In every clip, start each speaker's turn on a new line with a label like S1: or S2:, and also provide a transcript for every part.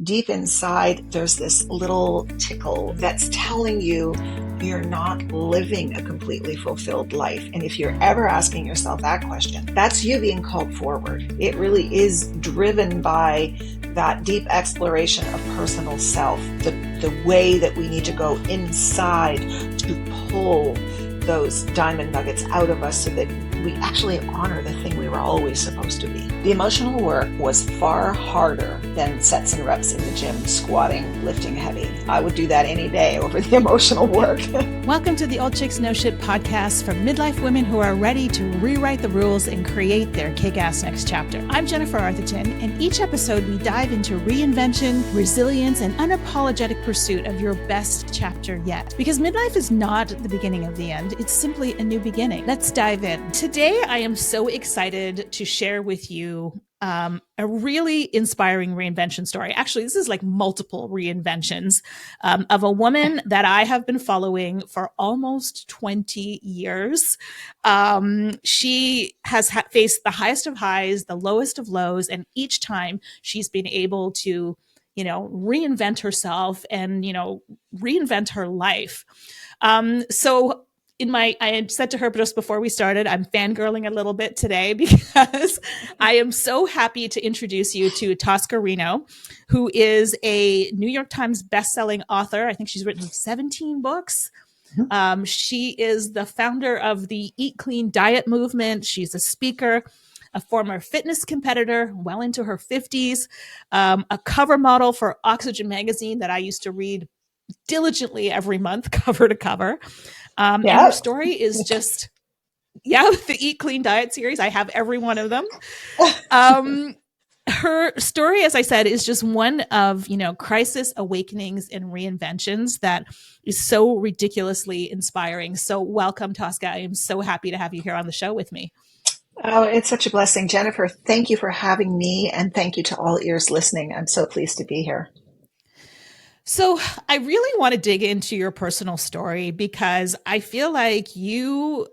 S1: deep inside, there's this little tickle that's telling you you're not living a completely fulfilled life. And if you're ever asking yourself that question, that's you being called forward. It really is driven by that deep exploration of personal self, the way that we need to go inside to pull those diamond nuggets out of us so that we actually honor the thing we were always supposed to be. The emotional work was far harder than sets and reps in the gym, squatting, lifting heavy. I would do that any day over the emotional work.
S2: Welcome to the Old Chicks No Shit podcast for midlife women who are ready to rewrite the rules and create their kick-ass next chapter. I'm Jennifer Arthurton, and each episode we dive into reinvention, resilience, and unapologetic pursuit of your best chapter yet. Because midlife is not the beginning of the end, it's simply a new beginning. Let's dive in. Today, I am so excited to share with you a really inspiring reinvention story. Actually, this is like multiple reinventions of a woman that I have been following for almost 20 years. She has faced the highest of highs, the lowest of lows, and each time she's been able to, reinvent herself and, reinvent her life. I had said to her just before we started, I'm fangirling a little bit today because I am so happy to introduce you to Tosca Reno, who is a New York Times bestselling author. I think she's written 17 books. She is the founder of the Eat Clean Diet movement. She's a speaker, a former fitness competitor, well into her 50s, a cover model for Oxygen magazine that I used to read diligently every month, cover to cover. And her story is just, the Eat Clean Diet series. I have every one of them. Her story, as I said, is just one of, crisis, awakenings, and reinventions that is so ridiculously inspiring. So welcome, Tosca. I am so happy to have you here on the show with me.
S1: Oh, it's such a blessing. Jennifer, thank you for having me, and thank you to all ears listening. I'm so pleased to be here.
S2: So I really want to dig into your personal story because I feel like you,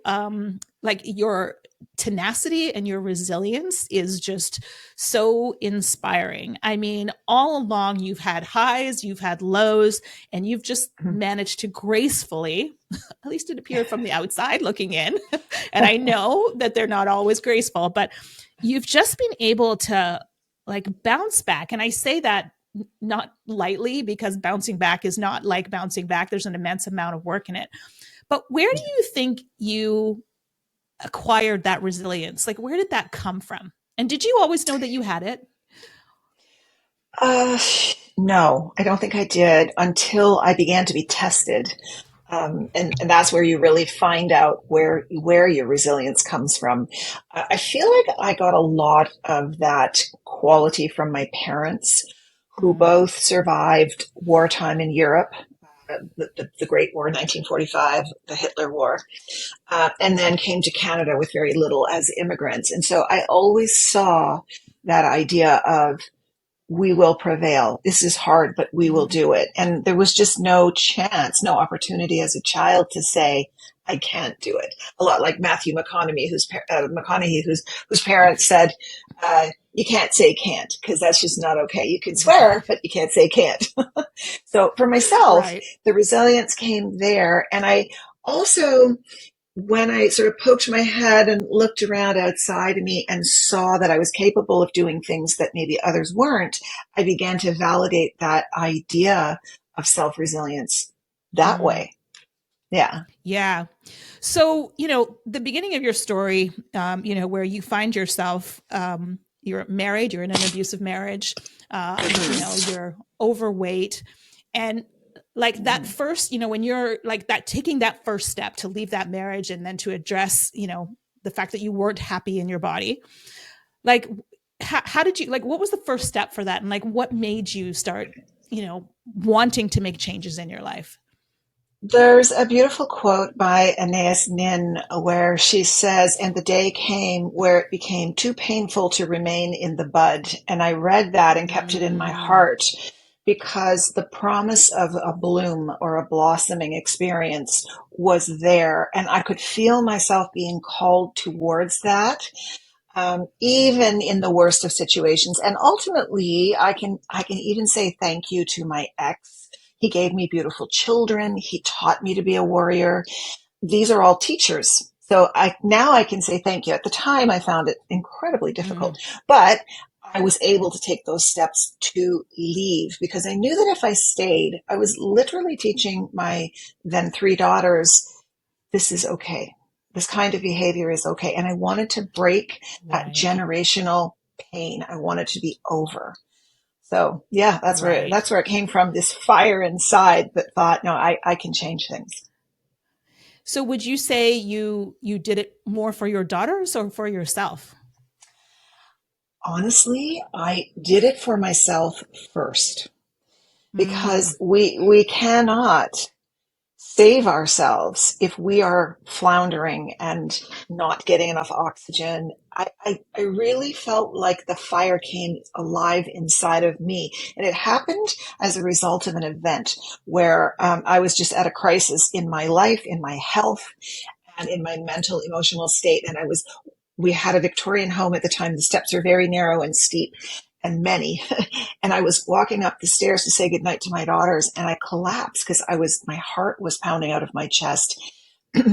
S2: your tenacity and your resilience is just so inspiring. I mean, all along you've had highs, you've had lows, and you've just managed to gracefully, at least it appeared from the outside looking in, and I know that they're not always graceful, but you've just been able to bounce back. And I say that not lightly because bouncing back is not like bouncing back. There's an immense amount of work in it. But where do you think you acquired that resilience? Where did that come from? And did you always know that you had it?
S1: No, I don't think I did until I began to be tested. And that's where you really find out where your resilience comes from. I feel like I got a lot of that quality from my parents, who both survived wartime in Europe, the Great War, 1945, the Hitler War, and then came to Canada with very little as immigrants. And so I always saw that idea of we will prevail. This is hard, but we will do it. And there was just no chance, no opportunity as a child to say, I can't do it. A lot like Matthew McConaughey, whose parents said, you can't say can't, because that's just not okay. You can swear, but you can't say can't. So for myself, The resilience came there. And I also, when I sort of poked my head and looked around outside of me and saw that I was capable of doing things that maybe others weren't, I began to validate that idea of self-resilience that way. Yeah.
S2: Yeah. So, the beginning of your story, where you find yourself, you're married, you're in an abusive marriage, you're overweight, and that first, when you're taking that first step to leave that marriage and then to address, the fact that you weren't happy in your body, how did you, what was the first step for that? And what made you start, wanting to make changes in your life?
S1: There's a beautiful quote by Anais Nin where she says, and the day came where it became too painful to remain in the bud. And I read that and kept it in my heart because the promise of a bloom or a blossoming experience was there. And I could feel myself being called towards that. even in the worst of situations. And ultimately, I can even say thank you to my ex. He gave me beautiful children. He taught me to be a warrior. These are all teachers. So now I can say thank you. At the time, I found it incredibly
S2: Mm,
S1: difficult, but I was able to take those steps to leave because I knew that if I stayed, I was literally teaching my then three daughters, this is okay. This kind of behavior is okay. And I wanted to break that
S2: right,
S1: generational pain. I wanted to be over. So yeah,
S2: right.
S1: that's where it came from. This fire inside that thought, no, I can change things.
S2: So would you say you did it more for your daughters or for yourself?
S1: Honestly, I did it for myself first
S2: Mm,
S1: because we cannot save ourselves if we are floundering and not getting enough oxygen. I really felt like the fire came alive inside of me. And it happened as a result of an event where I was just at a crisis in my life, in my health, and in my mental, emotional state. And we had a Victorian home at the time. The steps are very narrow and steep and many. And I was walking up the stairs to say goodnight to my daughters and I collapsed because my heart was pounding out of my chest.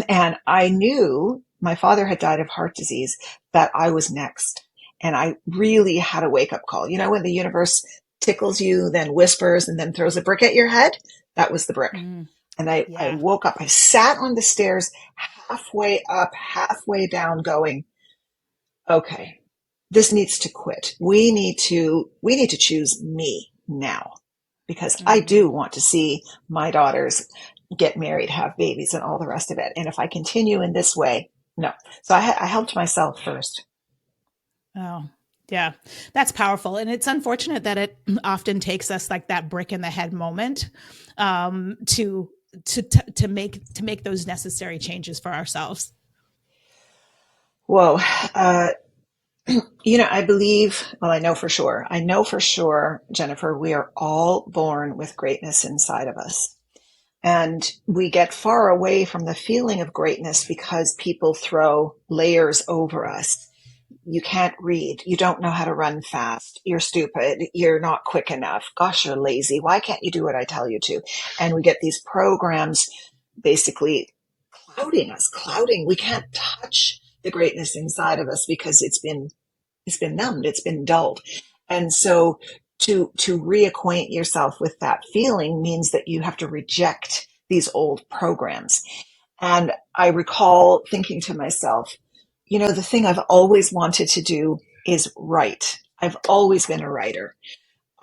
S1: And I knew my father had died of heart disease, that I was next. And I really had a wake up call. You know, when the universe tickles you, then whispers, and then throws a brick at your head? That was the brick.
S2: mm,
S1: And I
S2: yeah.
S1: woke up. I sat on the stairs halfway up, halfway down, going, okay, this needs to quit. We need to choose me now because I
S2: Hmm.
S1: do want to see my daughters get married, have babies, and all the rest of it. And if I continue in this way, no. So I helped myself first.
S2: Oh, yeah, that's powerful. And it's unfortunate that it often takes us like that brick in the head moment to make those necessary changes for ourselves.
S1: Whoa. I know for sure, Jennifer, we are all born with greatness inside of us. And we get far away from the feeling of greatness because people throw layers over us. You can't read. You don't know how to run fast. You're stupid. You're not quick enough. Gosh, you're lazy. Why can't you do what I tell you to? And we get these programs basically clouding us, clouding. We can't touch the greatness inside of us because it's been numbed, it's been dulled. And so to reacquaint yourself with that feeling means that you have to reject these old programs. And I recall thinking to myself, the thing I've always wanted to do is write. I've always been a writer.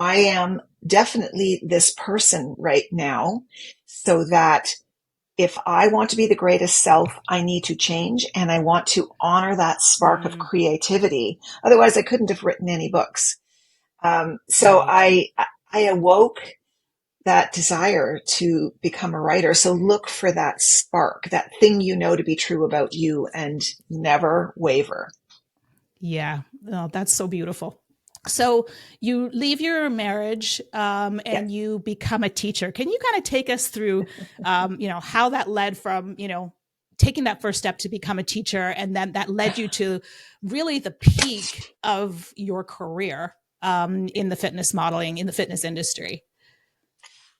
S1: I am definitely this person right now, so that if I want to be the greatest self, I need to change and I want to honor that spark of
S2: Mm,
S1: creativity. Otherwise, I couldn't have written any books. So
S2: right.
S1: I awoke that desire to become a writer. So look for that spark, that thing to be true about you, and never waver.
S2: Yeah. Oh, that's so beautiful. So you leave your marriage
S1: Yeah.
S2: and you become a teacher. Can you kind of take us through, how that led from, taking that first step to become a teacher, and then that led you to really the peak of your career in the fitness modeling, in the fitness industry?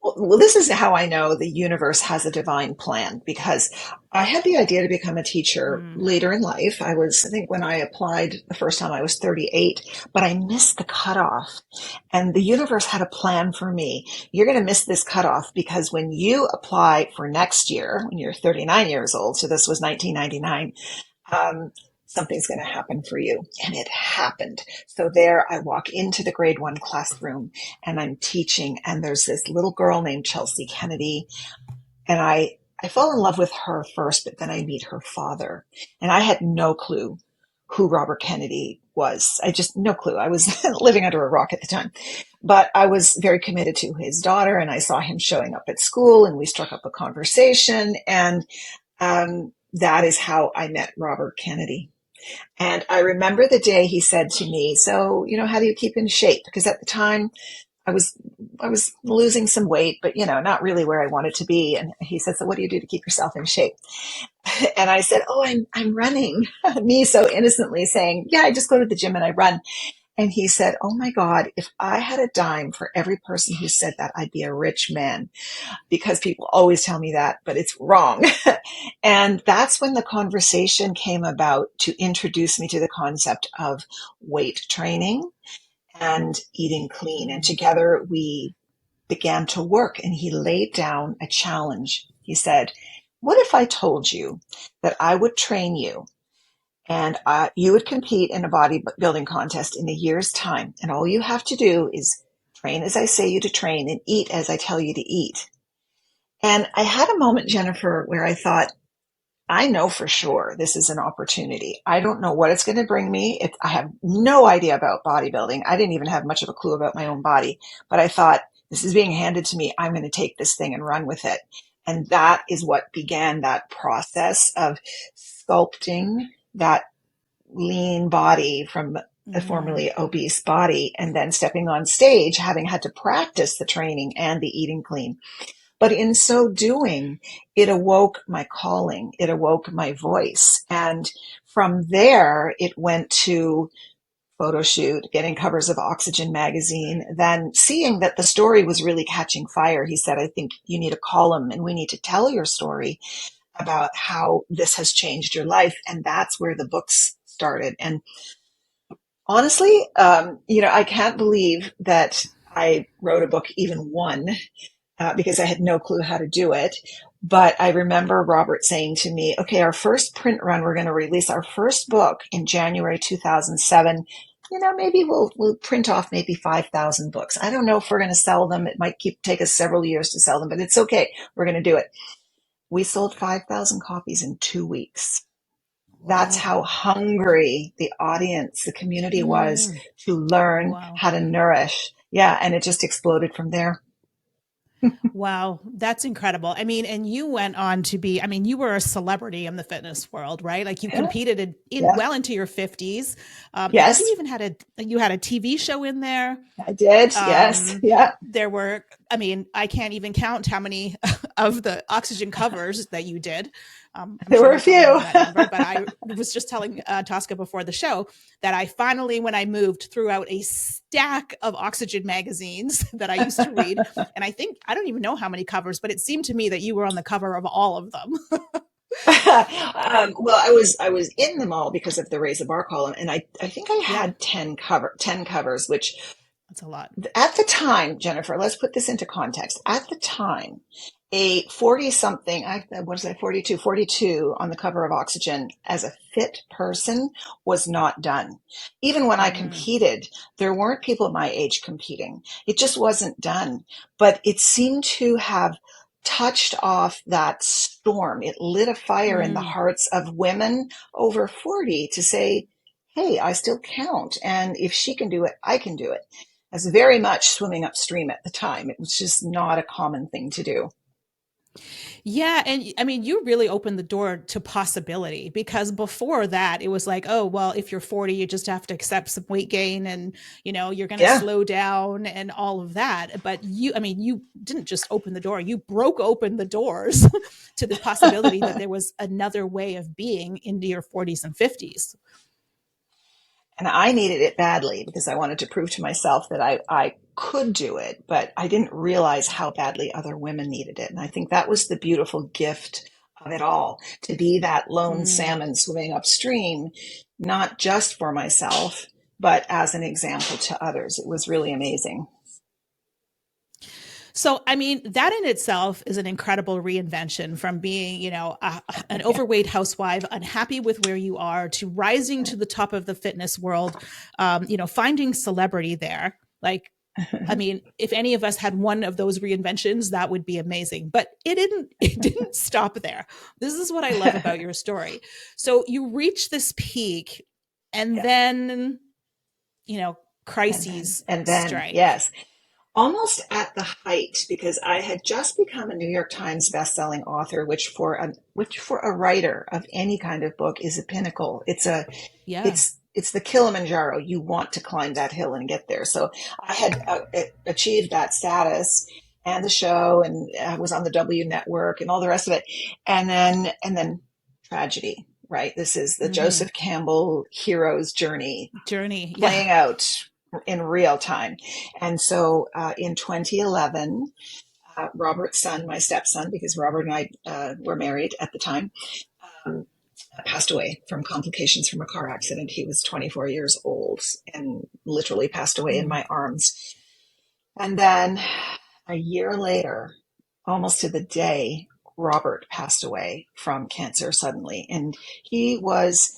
S1: Well, this is how I know the universe has a divine plan because I had the idea to become a teacher
S2: Mm,
S1: later in life. I think when I applied the first time, I was 38, but I missed the cutoff. And the universe had a plan for me. You're going to miss this cutoff because when you apply for next year, when you're 39 years old, so this was 1999, um, something's going to happen for you. And it happened. So there I walk into the grade one classroom and I'm teaching, and there's this little girl named Chelsea Kennedy. And I fall in love with her first, but then I meet her father. And I had no clue who Robert Kennedy was. I just, no clue. I was living under a rock at the time. But I was very committed to his daughter, and I saw him showing up at school, and we struck up a conversation. And that is how I met Robert Kennedy. And I remember the day he said to me, so, how do you keep in shape? Because at the time I was I was losing some weight, but not really where I wanted to be. And he said, "So what do you do to keep yourself in shape?" And I said, "Oh, I'm running." Me so innocently saying, "Yeah, I just go to the gym and I run." And he said, "Oh my God, if I had a dime for every person who said that, I'd be a rich man," because people always tell me that, but it's wrong. And that's when the conversation came about to introduce me to the concept of weight training and eating clean. And together we began to work, and he laid down a challenge. He said, "What if I told you that I would train you and you would compete in a bodybuilding contest in a year's time, and all you have to do is train as I say you to train and eat as I tell you to eat?" And I had a moment, Jennifer, where I thought, I know for sure this is an opportunity. I don't know what it's going to bring me. I have no idea about bodybuilding. I didn't even have much of a clue about my own body, but I thought, this is being handed to me. I'm going to take this thing and run with it. And that is what began that process of sculpting that lean body from a
S2: Mm.
S1: formerly obese body, and then stepping on stage, having had to practice the training and the eating clean. But in so doing, it awoke my calling. It awoke my voice. And from there, it went to photo shoot, getting covers of Oxygen magazine, then seeing that the story was really catching fire. He said, "I think you need a column and we need to tell your story about how this has changed your life." And that's where the books started. And honestly, I can't believe that I wrote a book, even one, because I had no clue how to do it. But I remember Robert saying to me, "Okay, our first print run, we're going to release our first book in January 2007. Maybe we'll print off maybe 5,000 books. I don't know if we're going to sell them. It might take us several years to sell them, but it's okay. We're going to do it." We sold 5,000 copies in 2 weeks. That's
S2: Wow.
S1: how hungry the audience, the community was
S2: Mm.
S1: to learn
S2: Wow.
S1: how to nourish. Yeah, and it just exploded from there.
S2: Wow, that's incredible. I mean, and you went on to be, I mean, you were a celebrity in the fitness world, right? Like you
S1: Yeah,
S2: competed in
S1: yeah.
S2: well into your 50s. I think you
S1: Yes,
S2: even had a TV show in there.
S1: I did. Yes.
S2: Um,
S1: Yeah.
S2: there were, I mean, I can't even count how many of the Oxygen covers that you did. I'm
S1: There
S2: sure
S1: were a
S2: you probably
S1: few.
S2: know that number, but I was just telling Tosca before the show that I finally, when I moved, threw out a stack of Oxygen magazines that I used to read. And I think, I don't even know how many covers, but it seemed to me that you were on the cover of all of them.
S1: Well, I was in them all because of the Raise a Bar column, and I think I
S2: Yeah,
S1: had 10 covers, which
S2: that's a lot.
S1: at the time, Jennifer, let's put this into context. At the time, a 40 something, what was I, 42 on the cover of Oxygen as a fit person was not done. Even when I
S2: Mm,
S1: competed, there weren't people my age competing. It just wasn't done. But it seemed to have touched off that storm. It lit a fire in the
S2: mm.
S1: hearts of women over 40 to say, "Hey, I still count. And if she can do it, I can do it." As very much swimming upstream at the time. It was just not a common thing to do.
S2: Yeah, and I mean, you really opened the door to possibility because before that, it was like, oh, well, if you're 40, you just have to accept some weight gain and, you're going to
S1: Yeah.
S2: slow down and all of that. But I mean, you didn't just open the door, you broke open the doors to the possibility that there was another way of being into your 40s and 50s.
S1: And I needed it badly because I wanted to prove to myself that I could do it, but I didn't realize how badly other women needed it. And I think that was the beautiful gift of it all, to be that lone
S2: Mm.
S1: salmon swimming upstream, not just for myself, but as an example to others. It was really amazing.
S2: So, I mean, that in itself is an incredible reinvention from being, an
S1: Yeah.
S2: overweight housewife, unhappy with where you are, to rising to the top of the fitness world, finding celebrity there. Like, I mean, if any of us had one of those reinventions, that would be amazing. But it didn't. It didn't stop there. This is what I love about your story. So you reach this peak, and
S1: Yeah.
S2: then,
S1: And then,
S2: crises
S1: and then,
S2: strike.
S1: yes. Almost at the height, because I had just become a New York Times bestselling author, which for a writer of any kind of book is a pinnacle.
S2: Yeah.
S1: It's it's the Kilimanjaro. You want to climb that hill and get there. So I had achieved that status and the show, and I was on the W network and all the rest of it. And then tragedy, right? This is the
S2: Mm.
S1: Joseph Campbell hero's journey
S2: Journey. Yeah.
S1: playing out in real time. And so in 2011, Robert's son, my stepson, because Robert and I were married at the time, um, passed away from complications from a car accident. He was 24 years old and literally passed away in
S2: Mm.
S1: my arms. And then a year later, almost to the day, Robert passed away from cancer suddenly. And he was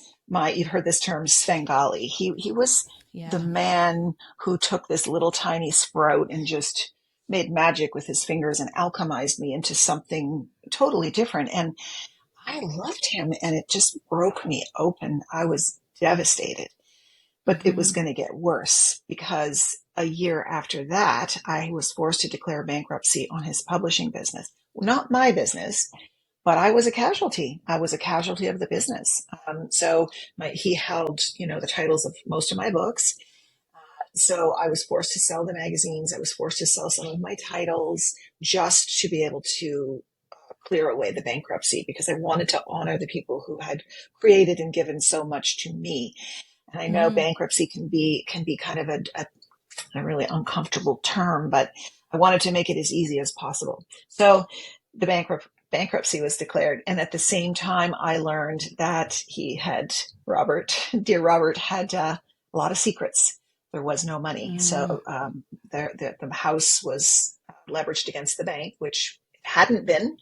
S1: you've heard this term, Svengali. He was the
S2: Yeah.
S1: man who took this little tiny sprout and just made magic with his fingers and alchemized me into something totally different. And I loved him, and it just broke me open. I was devastated, but it was
S2: Hmm.
S1: going to get worse because a year after that, I was forced to declare bankruptcy on his publishing business. Not my business, but I was a casualty. I was a casualty of the business. He held, the titles of most of my books. So I was forced to sell the magazines. I was forced to sell some of my titles just to be able to clear away the bankruptcy because I wanted to honor the people who had created and given so much to me. And I know
S2: Mm.
S1: bankruptcy can be kind of a really uncomfortable term, but I wanted to make it as easy as possible. So the bankruptcy was declared. And at the same time, I learned that dear Robert, had a lot of secrets. There was no money.
S2: Mm.
S1: So the house was leveraged against the bank, which it hadn't been,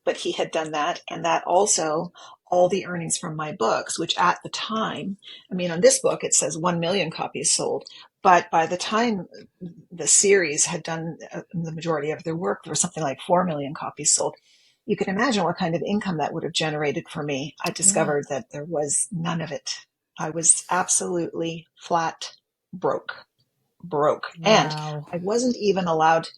S1: but he had done that. And that also, all the earnings from my books, which at the time, I mean, on this book, it says 1 million copies sold. But by the time the series had done the majority of their work, there was something like 4 million copies sold. You can imagine what kind of income that would have generated for me. I
S2: Yeah.
S1: discovered that there was none of it. I was absolutely flat broke. And
S2: Wow.
S1: I wasn't even allowed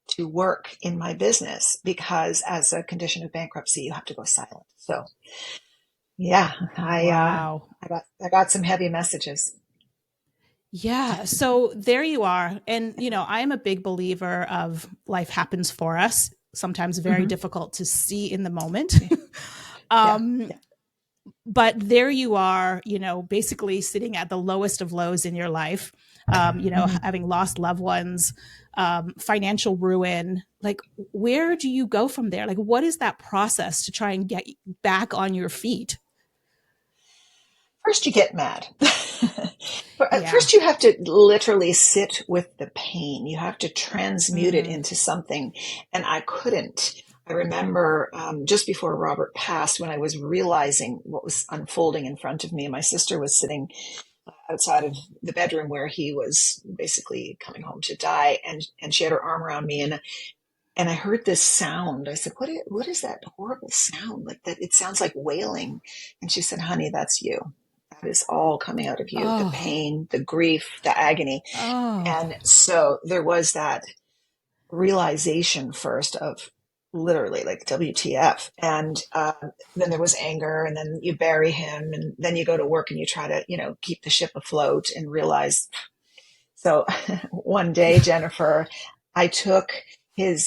S1: to work in my business because as a condition of bankruptcy, you have to go silent. So yeah,
S2: Wow.
S1: I got some heavy messages.
S2: Yeah. So there you are. And, I am a big believer of life happens for us, sometimes very
S1: Mm-hmm.
S2: difficult to see in the moment.
S1: Yeah, yeah,
S2: um,
S1: yeah.
S2: but there you are, basically sitting at the lowest of lows in your life,
S1: Mm-hmm.
S2: having lost loved ones, financial ruin. Like, where do you go from there? Like, what is that process to try and get back on your feet?
S1: First, you get mad.
S2: Yeah.
S1: First, you have to literally sit with the pain. You have to transmute it
S2: Mm.
S1: into something. And I couldn't. I remember just before Robert passed, when I was realizing what was unfolding in front of me, and my sister was sitting outside of the bedroom where he was basically coming home to die, and she had her arm around me, and I heard this sound. I said, what is that horrible sound? Like that, it sounds like wailing. And she said, honey, that's you. That is all coming out of you. The
S2: Oh,
S1: pain, the grief, the agony.
S2: oh,
S1: And so there was that realization first of literally like WTF. And then there was anger, and then you bury him, and then you go to work and you try to, keep the ship afloat and realize. So one day, Jennifer, I took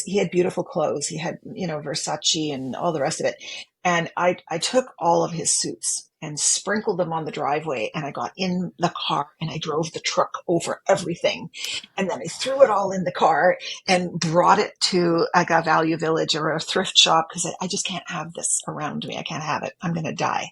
S1: he had beautiful clothes. He had, Versace and all the rest of it. And I took all of his suits and sprinkled them on the driveway. And I got in the car and I drove the truck over everything. And then I threw it all in the car and brought it to like a Value Village or a thrift shop because I just can't have this around me. I can't have it. I'm going to die.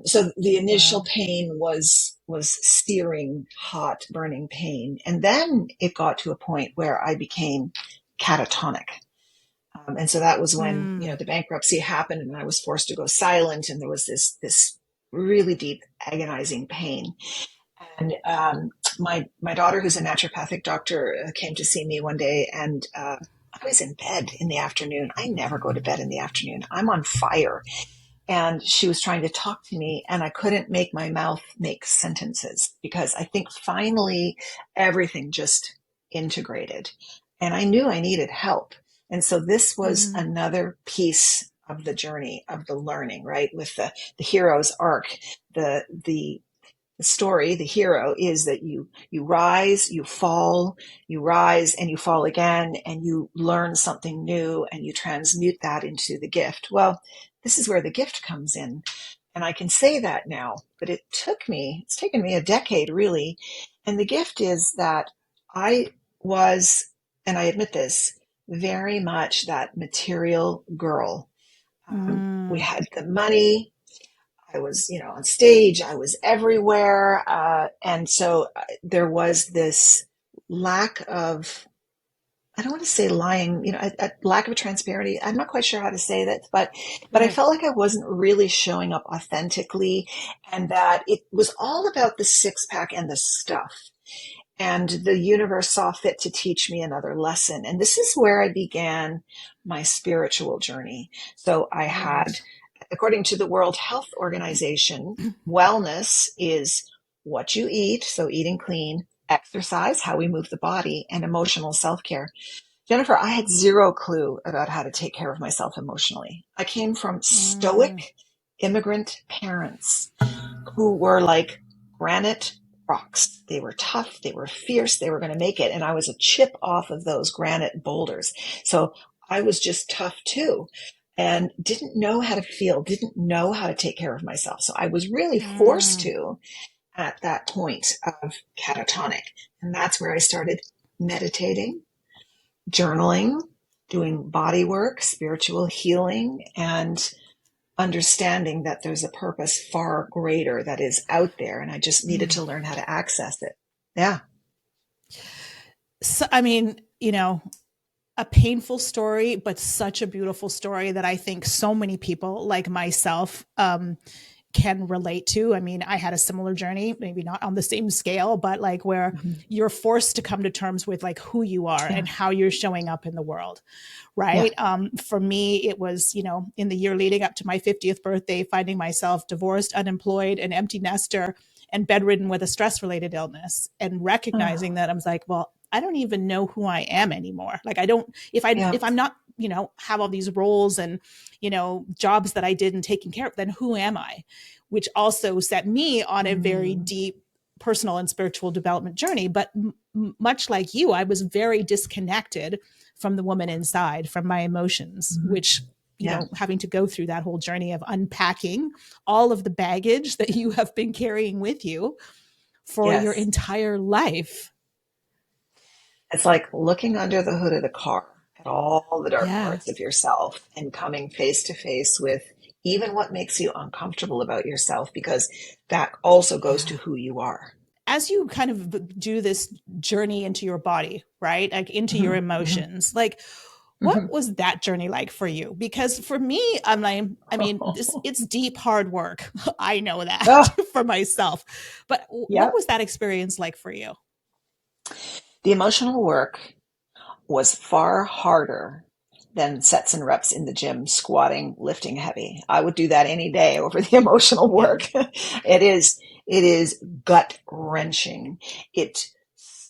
S1: So the initial
S2: wow.
S1: pain was searing, hot, burning pain, and then it got to a point where I became catatonic. And so that was when
S2: Mm.
S1: the bankruptcy happened, and I was forced to go silent, and there was this really deep, agonizing pain. And my daughter, who's a naturopathic doctor, came to see me one day, and I was in bed in the afternoon. I never go to bed in the afternoon. I'm on fire, and she was trying to talk to me, and I couldn't make my mouth make sentences because I think finally everything just integrated, and I knew I needed help. And so this was
S2: Mm.
S1: another piece of the journey of the learning, right? With the hero's arc, the the story, the hero, is that you rise, you fall, you rise and you fall again, and you learn something new and you transmute that into the gift. Well, this is where the gift comes in. And I can say that now, but it's taken me a decade really. And the gift is that I was, and I admit this, very much that material girl. We
S2: Mm,
S1: had the money. I was, on stage. I was everywhere. And so there was this lack of, I don't want to say lying, a lack of transparency. I'm not quite sure how to say that, but I
S2: right.
S1: felt like I wasn't really showing up authentically, and that it was all about the six pack and the stuff. And the universe saw fit to teach me another lesson. And this is where I began my spiritual journey. So I had,
S2: Right.
S1: according to the World Health Organization, wellness is what you eat, so eating clean, exercise, how we move the body, and emotional self care. Jennifer, I had zero clue about how to take care of myself emotionally. I came from
S2: Mm,
S1: stoic immigrant parents who were like granite rocks. They were tough, they were fierce, they were going to make it. And I was a chip off of those granite boulders. So I was just tough too, and didn't know how to feel, didn't know how to take care of myself. So I was really forced
S2: mm,
S1: to at that point of catatonic. And that's where I started meditating, journaling, doing body work, spiritual healing, and understanding that there's a purpose far greater that is out there. And I just needed
S2: mm.
S1: to learn how to access it. Yeah.
S2: So, I mean, a painful story, but such a beautiful story that I think so many people like myself can relate to. I mean, I had a similar journey, maybe not on the same scale, but like where
S1: Mm-hmm.
S2: you're forced to come to terms with like who you are
S1: Yeah.
S2: and how you're showing up in the world.
S1: Yeah.
S2: Right. For me, it was, in the year leading up to my 50th birthday, finding myself divorced, unemployed, an empty nester, and bedridden with a stress related illness, and recognizing
S1: Oh,
S2: that I was like, well, I don't even know who I am anymore. Like I don't,
S1: yeah.
S2: if I'm not, have all these roles and, jobs that I did and taking care of, then who am I? Which also set me on a very
S1: Mm-hmm.
S2: deep personal and spiritual development journey. But much like you, I was very disconnected from the woman inside, from my emotions,
S1: Mm-hmm.
S2: which,
S1: Yeah.
S2: having to go through that whole journey of unpacking all of the baggage that you have been carrying with you for your
S1: Yes.
S2: entire life.
S1: It's like looking under the hood of the car at all the dark
S2: Yeah.
S1: parts of yourself and coming face to face with even what makes you uncomfortable about yourself, because that also goes to
S2: Yeah.
S1: who you are.
S2: As you kind of do this journey into your body, right? Like into your
S1: Mm-hmm. Mm-hmm.
S2: emotions, like what
S1: Mm-hmm.
S2: was that journey like for you? Because for me, I mean, it's deep, hard work. I know that
S1: Oh,
S2: for myself. But what
S1: yep.
S2: was that experience like for you?
S1: The emotional work was far harder than sets and reps in the gym, squatting, lifting heavy. I would do that any day over the emotional
S2: Yeah.
S1: work. It is gut wrenching. It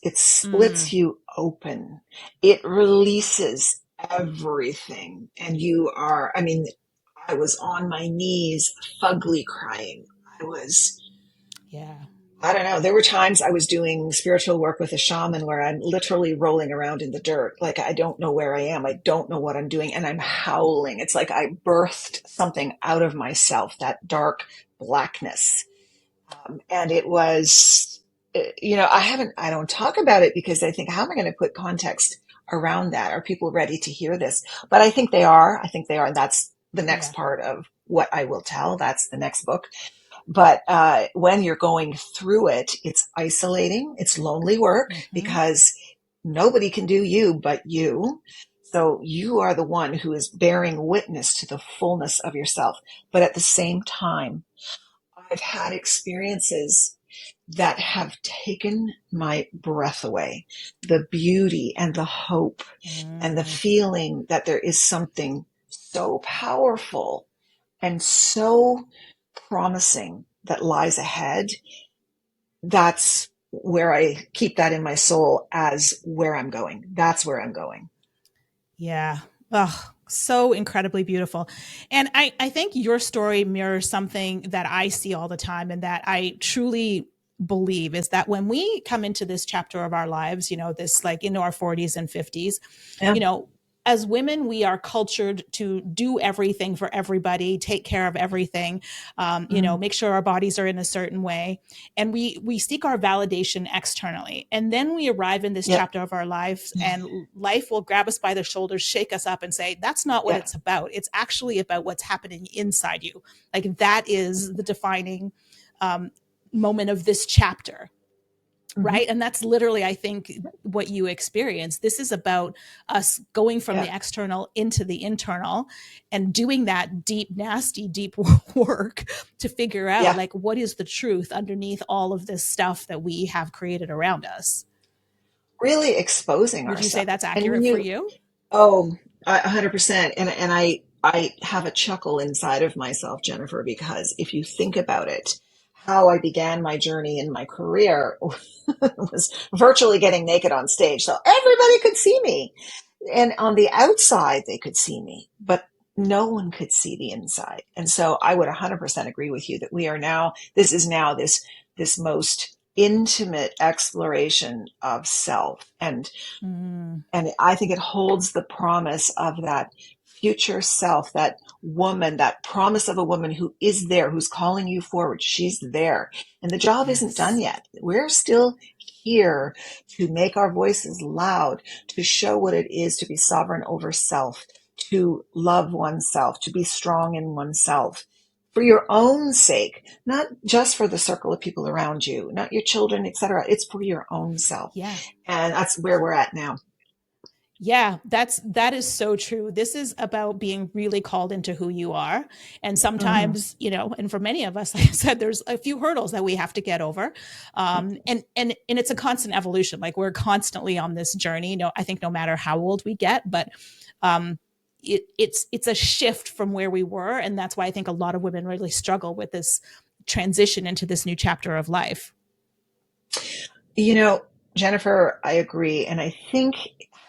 S1: it
S2: Mm,
S1: splits you open. It releases everything. And I mean, I was on my knees, fugly crying. I was
S2: yeah.
S1: I don't know. There were times I was doing spiritual work with a shaman where I'm literally rolling around in the dirt. Like I don't know where I am. I don't know what I'm doing. And I'm howling. It's like I birthed something out of myself, that dark blackness. And it was, I don't talk about it because I think, how am I going to put context around that? Are people ready to hear this? But I think they are. I think they are. And that's the next
S2: Yeah.
S1: part of what I will tell. That's the next book. But when you're going through it, it's isolating. It's lonely work
S2: Mm-hmm.
S1: because nobody can do you but you. So you are the one who is bearing witness to the fullness of yourself. But at the same time, I've had experiences that have taken my breath away. The beauty and the hope and the
S2: Mm,
S1: feeling that there is something so powerful and so promising that lies ahead. That's where I keep that in my soul as where I'm going. That's where I'm going.
S2: yeah. Oh, so incredibly beautiful. And I think your story mirrors something that I see all the time and that I truly believe is that when we come into this chapter of our lives, this like into our 40s and 50s,
S1: Yeah.
S2: you know, as women, we are cultured to do everything for everybody, take care of everything,
S1: Mm.
S2: make sure our bodies are in a certain way. And we seek our validation externally. And then we arrive in this
S1: Yep.
S2: chapter of our lives, and life will grab us by the shoulders, shake us up, and say, that's not what
S1: Yep.
S2: it's about. It's actually about what's happening inside you. Like that is the defining um, moment of this chapter,
S1: Hmm.
S2: right? And that's literally, I think, what you experience. This is about us going from the
S1: Yeah.
S2: external into the internal and doing that deep, nasty, deep work to figure out
S1: Yeah.
S2: like what is the truth underneath all of this stuff that we have created around us.
S1: Really exposing
S2: Would you say
S1: ourselves.
S2: that's
S1: And when
S2: accurate for
S1: you,
S2: you?
S1: oh, 100%. And I have a chuckle inside of myself, Jennifer, because if you think about it, how I began my journey in my career was virtually getting naked on stage. So everybody could see me. And on the outside, they could see me, but no one could see the inside. And so I would 100% agree with you that we are now, this is now this most intimate exploration of self.
S2: Mm,
S1: And I think it holds the promise of that future self, that woman, that promise of a woman who is there, who's calling you forward. She's there. And the job isn't done
S2: yes.
S1: yet. We're still here to make our voices loud, to show what it is to be sovereign over self, to love oneself, to be strong in oneself for your own sake, not just for the circle of people around you, not your children, etc. It's for your own self.
S2: Yeah.
S1: And that's where we're at now.
S2: Yeah, that is so true. This is about being really called into who you are. And
S1: Hmm.
S2: sometimes, and for many of us, like I said, there's a few hurdles that we have to get over. And it's a constant evolution. Like we're constantly on this journey. I think no matter how old we get, but um it's a shift from where we were. And that's why I think a lot of women really struggle with this transition into this new chapter of life.
S1: You know, Jennifer, I agree. And I think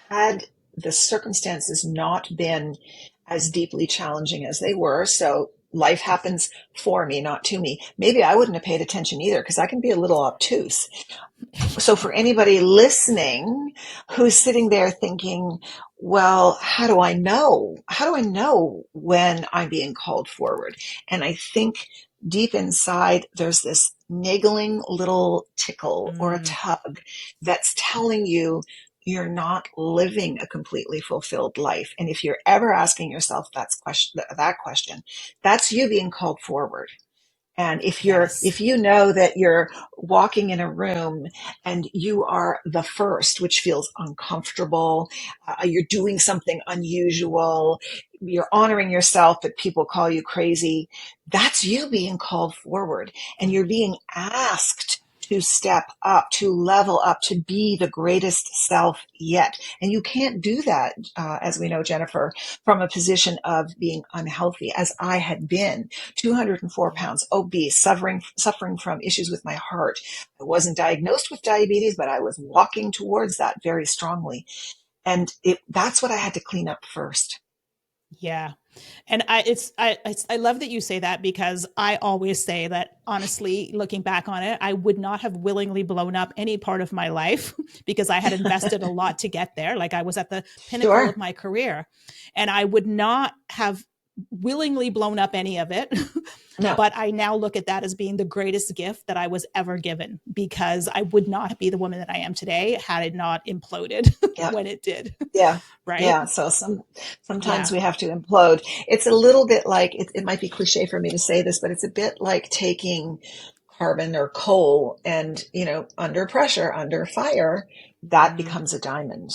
S1: had the circumstances not been as deeply challenging as they were, so life happens for me, not to me, maybe I wouldn't have paid attention either because I can be a little obtuse. So for anybody listening who's sitting there thinking, well, how do I know? How do I know when I'm being called forward? And I think deep inside, there's this niggling little tickle or a
S2: Mm,
S1: tug that's telling you you're not living a completely fulfilled life. And if you're ever asking yourself that question, that's you being called forward. And
S2: yes.
S1: if you know that you're walking in a room and you are the first, which feels uncomfortable, you're doing something unusual, you're honoring yourself, but people call you crazy, that's you being called forward. And you're being asked to step up, to level up, to be the greatest self yet. And you can't do that, as we know, Jennifer, from a position of being unhealthy, as I had been. 204
S2: Yeah.
S1: pounds, obese, suffering from issues with my heart. I wasn't diagnosed with diabetes, but I was walking towards that very strongly. And that's what I had to clean up first.
S2: Yeah. And I love that you say that, because I always say that honestly, looking back on it, I would not have willingly blown up any part of my life because I had invested a lot to get there. Like I was at the pinnacle of
S1: Sure.
S2: my career, and I would not have willingly blown up any of it.
S1: No.
S2: But I now look at that as being the greatest gift that I was ever given, because I would not be the woman that I am today had it not imploded
S1: Yeah.
S2: when it did.
S1: Yeah.
S2: Right.
S1: Yeah. So sometimes
S2: Yeah.
S1: we have to implode. It's a little bit like, it might be cliche for me to say this, but it's a bit like taking carbon or coal and, under pressure, under fire, that
S2: Mm,
S1: becomes a diamond.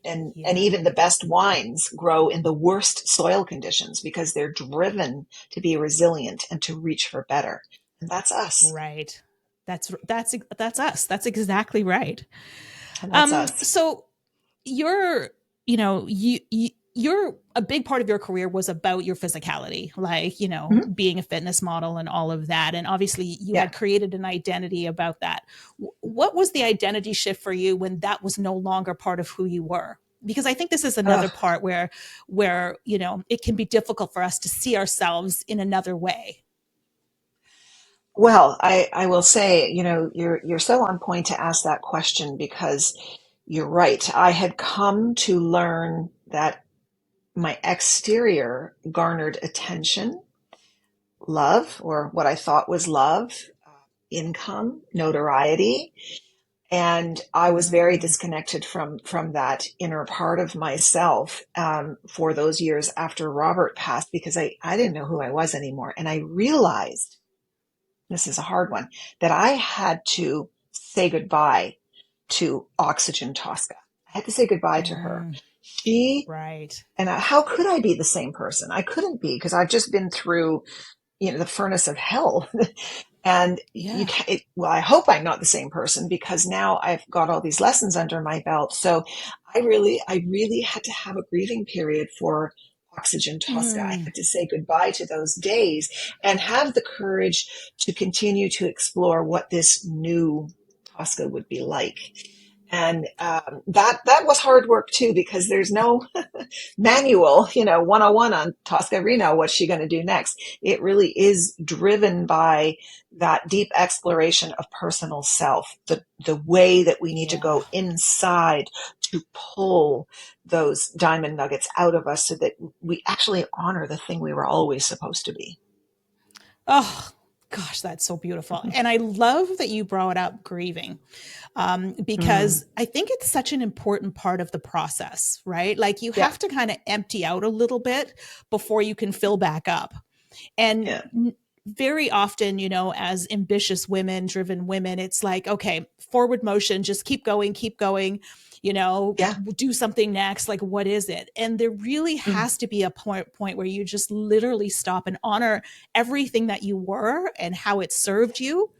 S1: And
S2: yeah.
S1: even the best wines grow in the worst soil conditions because they're driven to be resilient and to reach for better. And that's us.
S2: Right. That's us. That's exactly right.
S1: And that's us.
S2: So you're, you're a big part of your career was about your physicality, like,
S1: Mhm.
S2: being a fitness model and all of that. And obviously you
S1: Yeah.
S2: had created an identity about that. What was the identity shift for you when that was no longer part of who you were? Because I think this is another
S1: Ugh.
S2: part where, it can be difficult for us to see ourselves in another way.
S1: Well, I will say, you're so on point to ask that question because you're right. I had come to learn that my exterior garnered attention, love, or what I thought was love, income, notoriety, and I was very
S2: Mm,
S1: disconnected from that inner part of myself for those years after Robert passed because I didn't know who I was anymore, and I realized this is a hard one that I had to say goodbye to Oxygen Tosca. I had to say goodbye to her.
S2: mm,
S1: She
S2: right.
S1: and how could I be the same person? I couldn't be because I've just been through the furnace of hell. And you
S2: Yeah.
S1: can well, I hope I'm not the same person because now I've got all these lessons under my belt. So I really had to have a grieving period for Oxygen Tosca. I
S2: Mm,
S1: had to say goodbye to those days and have the courage to continue to explore what this new Tosca would be like. And that was hard work too because there's no manual, 101 on Tosca Reno. What's she going to do next? It really is driven by that deep exploration of personal self, the way that we need to
S2: yeah.
S1: go inside to pull those diamond nuggets out of us so that we actually honor the thing we were always supposed to be.
S2: Oh, gosh, that's so beautiful. And I love that you brought up grieving,
S1: Mm,
S2: because I think it's such an important part of the process, right? Like you
S1: yeah,
S2: have to kind of empty out a little bit before you can fill back up. And
S1: yeah,
S2: very often, as ambitious women, driven women, it's like, okay, forward motion, just keep going,
S1: yeah.
S2: do something next. Like, what is it? And there really
S1: Mm.
S2: has to be a point where you just literally stop and honor everything that you were and how it served you,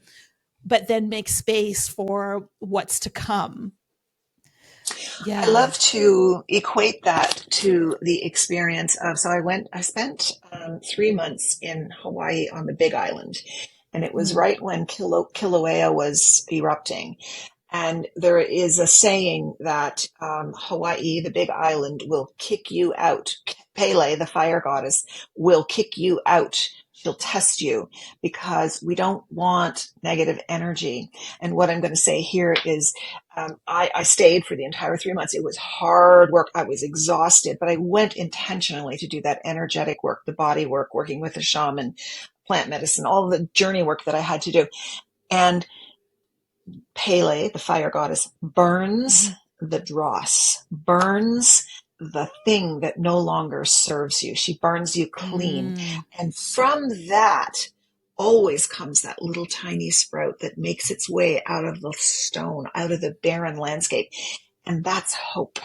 S2: but then make space for what's to come.
S1: I
S2: Yeah.
S1: love to equate that to the experience of, so I spent 3 months in Hawaii on the Big Island, and it was
S2: Mm.
S1: right when Kilauea was erupting. And there is a saying that Hawaii, the Big Island, will kick you out. Pele, the fire goddess, will kick you out. She'll test you because we don't want negative energy. And what I'm going to say here is I stayed for the entire 3 months. It was hard work. I was exhausted, but I went intentionally to do that energetic work, the body work, working with a shaman, plant medicine, all the journey work that I had to do. And Pele, the fire goddess, burns
S2: Mhm.
S1: the dross, burns the thing that no longer serves you. She burns you clean.
S2: Mm.
S1: And from that always comes that little tiny sprout that makes its way out of the stone, out of the barren landscape. And that's hope.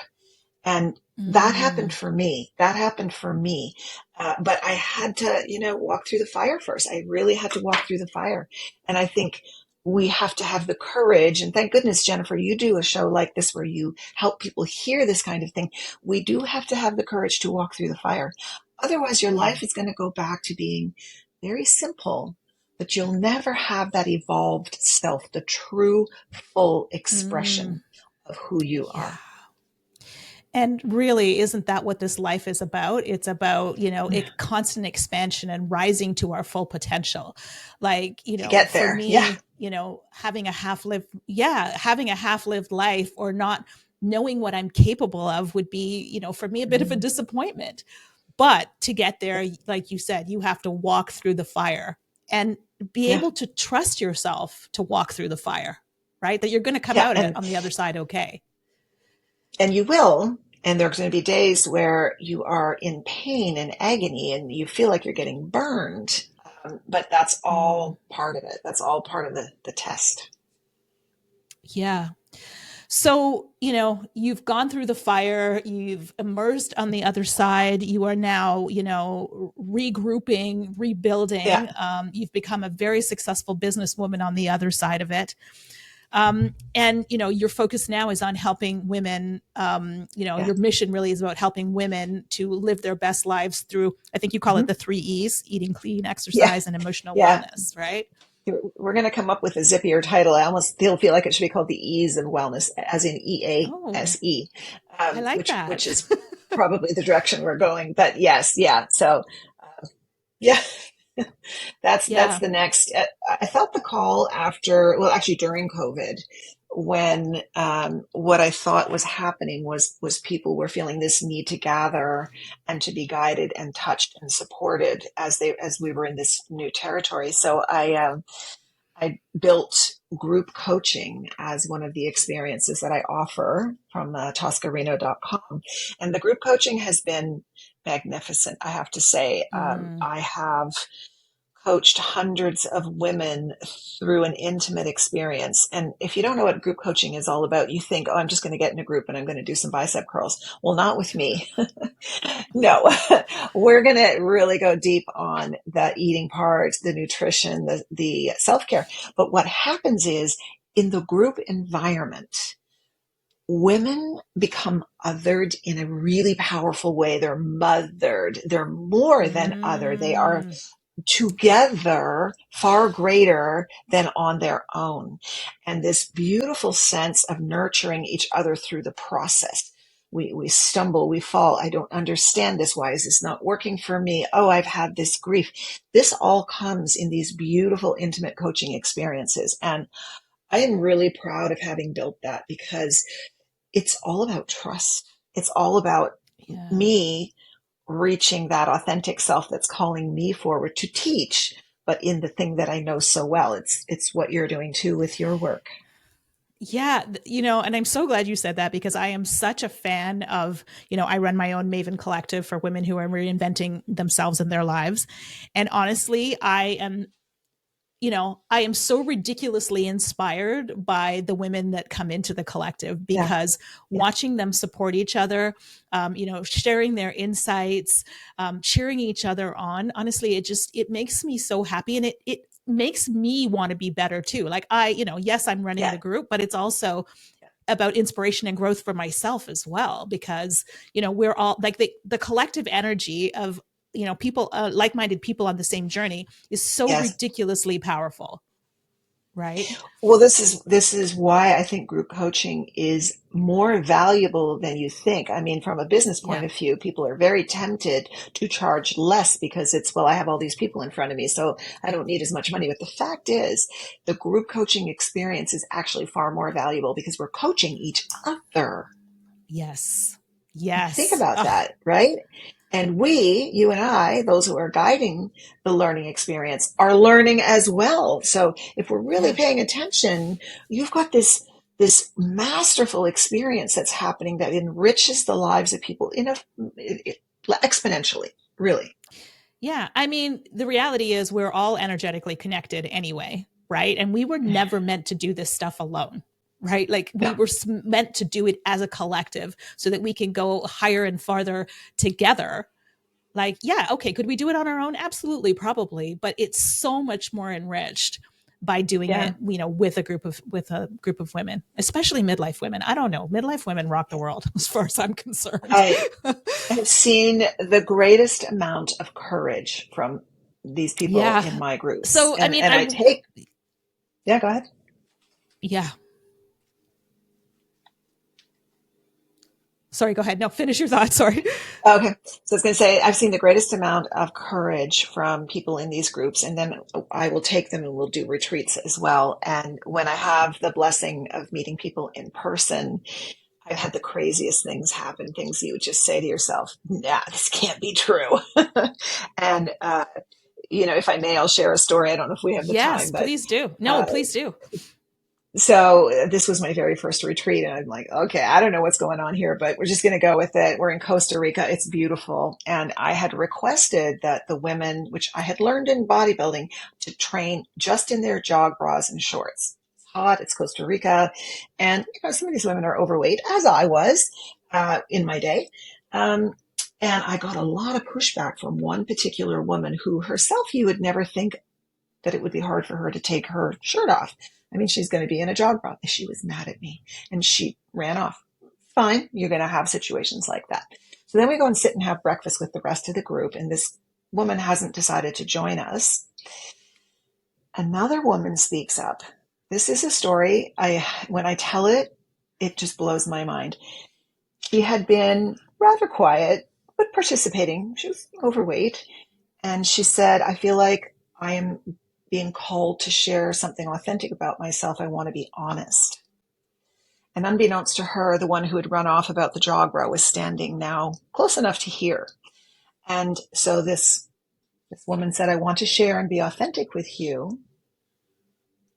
S1: And that happened
S2: Mm.
S1: for me. That happened for me. But I had to, walk through the fire first. I really had to walk through the fire. And I think we have to have the courage. And thank goodness, Jennifer, you do a show like this where you help people hear this kind of thing. We do have to have the courage to walk through the fire. Otherwise, your
S2: Yeah.
S1: life is going to go back to being very simple, but you'll never have that evolved self, the true, full
S2: Mm.
S1: expression of who you
S2: Yeah.
S1: are.
S2: And really, isn't that what this life is about? It's about,
S1: To
S2: constant expansion and rising to our full potential. Like,
S1: get
S2: for
S1: there. Yeah.
S2: me, having a half lived life or not knowing what I'm capable of would be, for me, a bit of a
S1: Mm.
S2: disappointment. But to get there, like you said, you have to walk through the fire and be
S1: Yeah.
S2: able to trust yourself to walk through the fire, right? That you're going to come
S1: Yeah.
S2: out
S1: And
S2: on the other side okay.
S1: you will. And there's going to be days where you are in pain and agony and you feel like you're getting burned. But that's
S2: Mm,
S1: all part of it. That's all part of the test.
S2: yeah. So, you've gone through the fire, you've emerged on the other side, you are now, regrouping,
S1: Yeah.
S2: rebuilding. You've become a very successful businesswoman on the other side of it. And, your focus now is on helping women.
S1: Yeah.
S2: Your mission really is about helping women to live their best lives through, I think you call it
S1: Hmm.
S2: the 3 E's: eating clean,
S1: Yeah.
S2: exercise, and emotional
S1: Yeah.
S2: wellness, right?
S1: We're going to come up with a zippier title. I almost feel like it should be called the Ease of Wellness, as in
S2: Oh,
S1: EASE,
S2: I like
S1: which
S2: that.
S1: is probably the direction we're going. But yes, yeah. So yeah. That's
S2: Yeah.
S1: the next. I felt the call after, well, actually during COVID, when what I thought was happening was people were feeling this need to gather and to be guided and touched and supported as we were in this new territory. So I built group coaching as one of the experiences that I offer from toscareno.com. And the group coaching has been magnificent, I have to say.
S2: Mm,
S1: I have coached hundreds of women through an intimate experience. And if you don't know what group coaching is all about, you think, oh, I'm just going to get in a group and I'm going to do some bicep curls. Well, not with me. No, we're going to really go deep on the eating part, the nutrition, the self-care. But what happens is in the group environment, women become othered in a really powerful way. They're mothered. They're more than other. They are
S2: mm,
S1: together far greater than on their own. And this beautiful sense of nurturing each other through the process. We stumble, we fall. I don't understand this. Why is this not working for me? Oh, I've had this grief. This all comes in these beautiful, intimate coaching experiences. And I am really proud of having built that because it's all about trust. It's all about
S2: yeah.
S1: me reaching that authentic self that's calling me forward to teach, but in the thing that I know so well. It's what you're doing too with your work.
S2: Yeah, and I'm so glad you said that because I am such a fan of, I run my own Maven Collective for women who are reinventing themselves and their lives. And honestly, I am so ridiculously inspired by the women that come into the collective
S1: Yeah,
S2: because
S1: yeah,
S2: watching them support each other, sharing their insights, cheering each other on, honestly, it makes me so happy. And it makes me want to be better too. Like yes, I'm running
S1: yeah,
S2: the group, but it's also about inspiration and growth for myself as well because we're all like the collective energy of people like-minded people on the same journey is so
S1: yes.
S2: ridiculously powerful, right?
S1: Well, this is why I think group coaching is more valuable than you think. I mean, from a business point
S2: Yeah.
S1: of view, people are very tempted to charge less because it's, well, I have all these people in front of me, so I don't need as much money. But the fact is, the group coaching experience is actually far more valuable because we're coaching each other.
S2: Yes.
S1: Think
S2: Yes.
S1: about
S2: Oh,
S1: that, right? And we, you and I, those who are guiding the learning experience, are learning as well. So if we're really
S2: yeah.
S1: paying attention, you've got this masterful experience that's happening that enriches the lives of people exponentially, really.
S2: Yeah. I mean, the reality is we're all energetically connected anyway, right? And we were never meant to do this stuff alone, right? Like we
S1: No,
S2: were meant to do it as a collective so that we can go higher and farther together. Like, yeah, okay, could we do it on our own? Absolutely, probably, but it's so much more enriched by doing
S1: yeah.
S2: it, with a group of women, especially midlife women. I don't know, midlife women rock the world as far as I'm concerned.
S1: I have seen the greatest amount of courage from these people
S2: Yeah.
S1: in my groups.
S2: So, I
S1: And
S2: mean,
S1: and I take, yeah, go ahead.
S2: yeah. Sorry, go ahead. No, finish your thought. Sorry.
S1: Okay. So I was going to say, I've seen the greatest amount of courage from people in these groups, and then I will take them and we'll do retreats as well. And when I have the blessing of meeting people in person, I've had the craziest things happen, things you would just say to yourself, nah, this can't be true. And, if I may, I'll share a story. I don't know if we have the
S2: Yes,
S1: time, but
S2: please do. No,
S1: uh,
S2: please do.
S1: so this was my very first retreat, and I'm like, okay, I don't know what's going on here, but we're just going to go with it. We're in Costa Rica. It's beautiful. And I had requested that the women, which I had learned in bodybuilding, to train just in their jog bras and shorts. It's hot. It's Costa Rica. And, some of these women are overweight, as I was in my day. Um, and I got a lot of pushback from one particular woman who herself, you would never think that it would be hard for her to take her shirt off. I mean, she's going to be in a jog bra. She was mad at me and she ran off. Fine, you're going to have situations like that. So then we go and sit and have breakfast with the rest of the group, and this woman hasn't decided to join us. Another woman speaks up. This is a story. When I tell it, it just blows my mind. She had been rather quiet, but participating. She was overweight. And she said, I feel like I am being called to share something authentic about myself. I want to be honest. And unbeknownst to her, the one who had run off about the jog row was standing now close enough to hear. And so this woman said, I want to share and be authentic with you,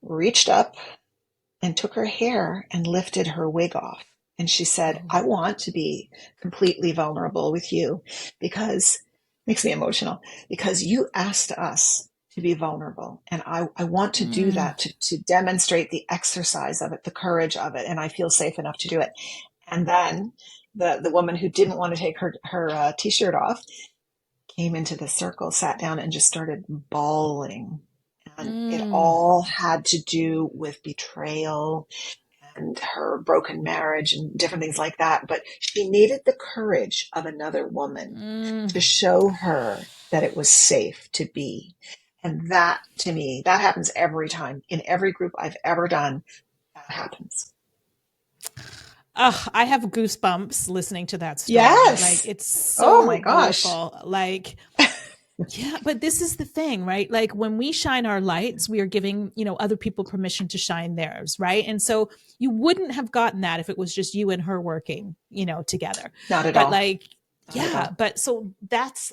S1: reached up and took her hair and lifted her wig off. And she said,
S2: Oh.
S1: I want to be completely vulnerable with you because it makes me emotional, because you asked us to be vulnerable. And I want to do
S2: Mm.
S1: that to demonstrate the exercise of it, the courage of it. And I feel safe enough to do it. And then the woman who didn't want to take her t-shirt off came into the circle, sat down and just started bawling. And it
S2: Mm.
S1: all had to do with betrayal and her broken marriage and different things like that. But she needed the courage of another woman
S2: Mm.
S1: to show her that it was safe to be. And that, to me, that happens every time. In every group I've ever done, that happens.
S2: I have goosebumps listening to that story. Like,
S1: Yes.
S2: it's
S1: Oh my
S2: so
S1: gosh.
S2: beautiful. Like, yeah, but this is the thing, right? Like, when we shine our lights, we are giving, other people permission to shine theirs, right? And so you wouldn't have gotten that if it was just you and her working, together.
S1: Not at
S2: But
S1: all.
S2: like,
S1: Not at
S2: yeah,
S1: all.
S2: but so that's